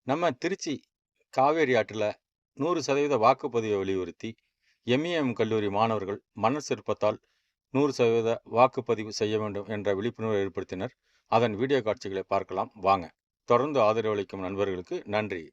நம்ம திருச்சி காவேரி ஆற்றில் 100% வாக்குப்பதிவை வலியுறுத்தி எம்இஎம் கல்லூரி மாணவர்கள் மணல் சிற்பத்தால் 100% வாக்குப்பதிவு செய்ய வேண்டும் என்ற விழிப்புணர்வை ஏற்படுத்தினர். அதன் வீடியோ காட்சிகளை பார்க்கலாம் வாங்க. தொடர்ந்து ஆதரவளிக்கும் நண்பர்களுக்கு நன்றி.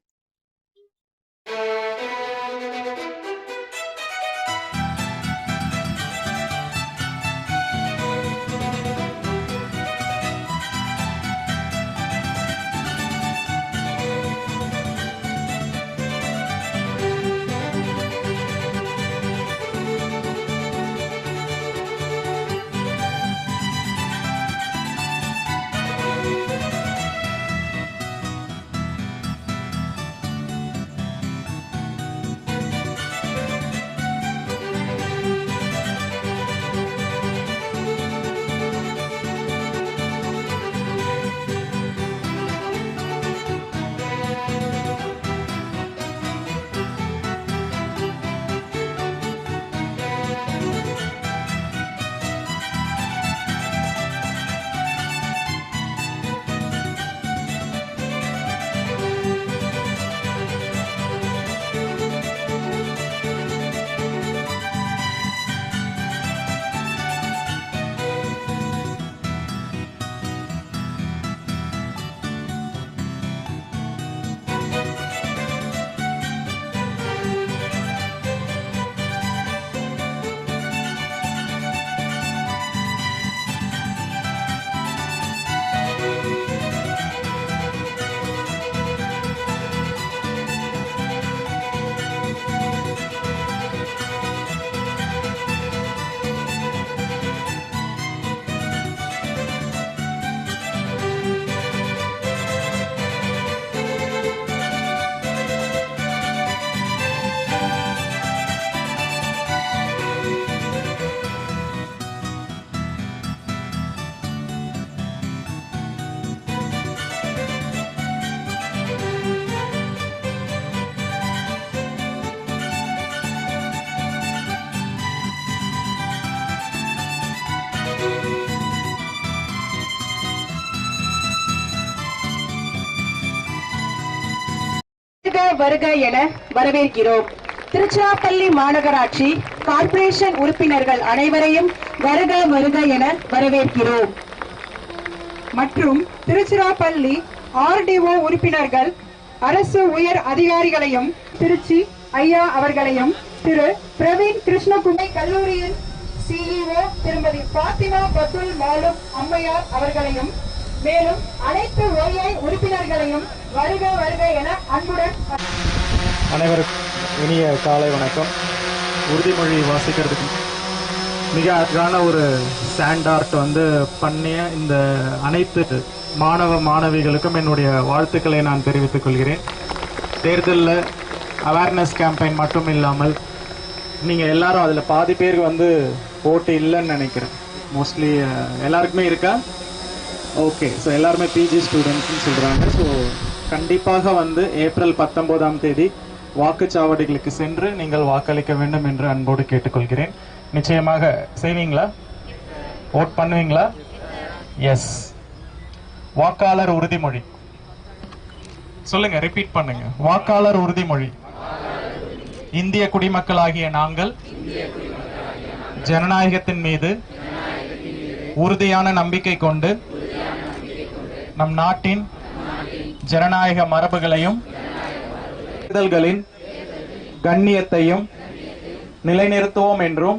வருக என வரவேற்கிறோம். திருச்சிராப்பள்ளி மாநகராட்சி கார்ப்பரேஷன் உறுப்பினர்கள் அனைவரையும் வருக வருக என வரவேற்கிறோம். மற்றும் திருச்சிராப்பள்ளி ஆர்டிஓ உறுப்பினர்கள், அரசு உயர் அதிகாரிகளையும், திருச்சி ஐயா அவர்களையும், திரு பிரவீன் கிருஷ்ணகுமார் கல்லூரியின் சிஇஓ திருமதி பாத்திமா பத்துல் மாலும் அம்மையார் அவர்களையும், மேலும் அனைத்து ஒய்ஐ உறுப்பினர்களையும் வருக வருக என அன்புடன். அனைவருக்கும் இனிய காலை வணக்கம். உறுதிமொழி வாசிக்கிறதுக்கு மிக அழகான ஒரு சாண்ட் ஆர்ட் பண்ணிய இந்த அனைத்து மாணவ மாணவிகளுக்கும் என்னுடைய வாழ்த்துக்களை நான் தெரிவித்துக் கொள்கிறேன். தேர்தலில் அவேர்னஸ் கேம்பெயின் மட்டும் இல்லாமல் நீங்கள் எல்லாரும் அதில் பாதி பேருக்கு போட்டு இல்லைன்னு நினைக்கிறேன். மோஸ்ட்லி எல்லாருக்குமே இருக்கா? ஓகே. ஸோ எல்லாருமே பிஜி ஸ்டூடெண்ட்ஸ்னு சொல்கிறாங்க. ஸோ கண்டிப்பாக ஏப்ரல் 19ஆம் தேதி வாக்குச்சாவடிகளுக்கு சென்று நீங்கள் வாக்களிக்க வேண்டும் என்று அன்போடு கேட்டுக்கொள்கிறேன். நிச்சயமாக செய்வீங்களா? ஓட் பண்ணுவீங்களா? எஸ். வாக்காளர் உறுதிமொழி சொல்லுங்க, ரிப்பீட் பண்ணுங்க. வாக்காளர் உறுதிமொழி. இந்திய குடிமக்களாகிய நாங்கள் ஜனநாயகத்தின் மீது உறுதியான நம்பிக்கை கொண்டு நம் நாட்டின் ஜனநாயக மரபுகளையும் தேர்தல்களின் கண்ணியத்தையும் நிலைநிறுத்துவோம் என்றும்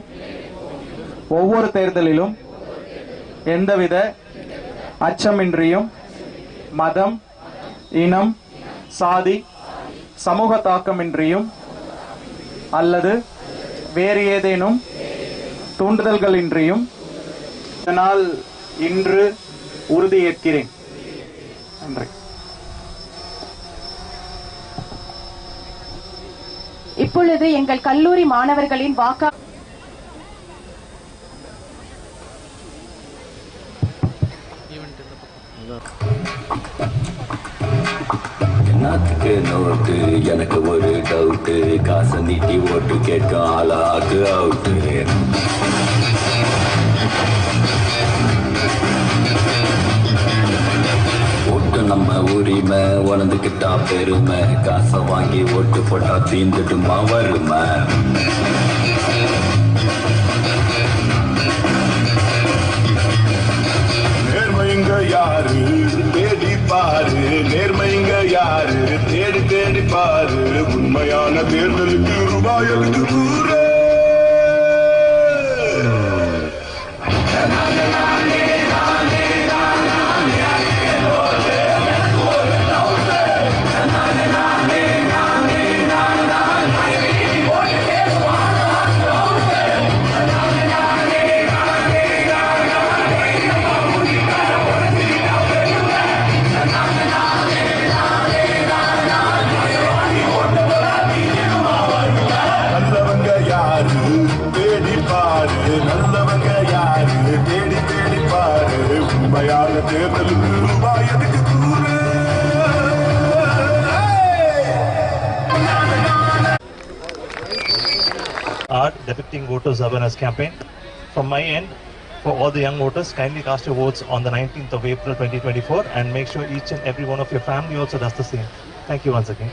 ஒவ்வொரு தேர்தலிலும் எந்தவித அச்சமின்றியும் மதம், இனம், சாதி, சமூக தாக்கமின்றியும் அல்லது வேறு ஏதேனும் தூண்டுதல்களின்றியும் இதனால் இன்று உறுதியேற்கிறேன். நன்றி. இப்பொழுது எங்கள் கல்லூரி மாணவர்களின் வாக்கா நாத்துக்கு நோட்டு எனக்கு ஒரு டவுட்டு, காசை நீட்டி ஓட்டு கேட்க ஆளாக்கு அவுட்டு. ஓட்டு நம்ம உரிமை உணர்ந்துக்கிட்டா பெருமை காசை வாங்கி ஓட்டு போட்டா தீந்துட்டுமா வருமை நேர்மைங்க யாரு தேடி பாரு நேர்மைங்க யாரு தேடி தேடி பாரு உண்மையான தேர்தலுக்கு ரூபாய் எதுக்கு கூறு நல்லவங்க யாரு தேடி பாரு நல்லவங்க யாரு தேடி தேடி பாரு உண்மையான தேர்தலுக்கு ரூபாய் எதுக்கு கூறு Our depicting voters awareness campaign. From my end, for all the young voters, kindly cast your votes on the 19th of April 2024 and make sure each and every one of your family also does the same. Thank you once again.